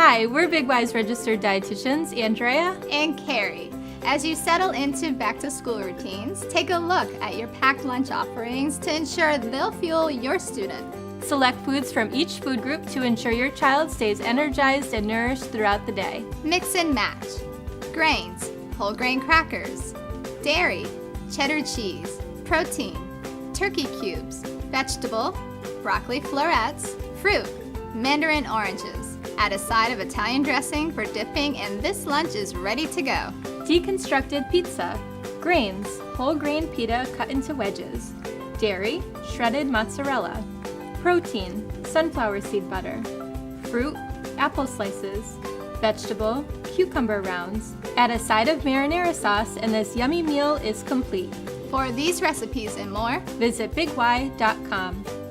Hi, we're Big Y's registered dietitians, Andrea and Carrie. As you settle into back-to-school routines, take a look at your packed lunch offerings to ensure they'll fuel your student. Select foods from each food group to ensure your child stays energized and nourished throughout the day. Mix and match. Grains, whole grain crackers, dairy, cheddar cheese, protein, turkey cubes, vegetable, broccoli florets, fruit, Mandarin oranges. Add a side of Italian dressing for dipping and this lunch is ready to go. Deconstructed Pizza. Grains, whole grain pita cut into wedges. Dairy, shredded mozzarella. Protein, sunflower seed butter. Fruit, apple slices. Vegetable, cucumber rounds. Add a side of marinara sauce and this yummy meal is complete. For these recipes and more, visit bigY.com.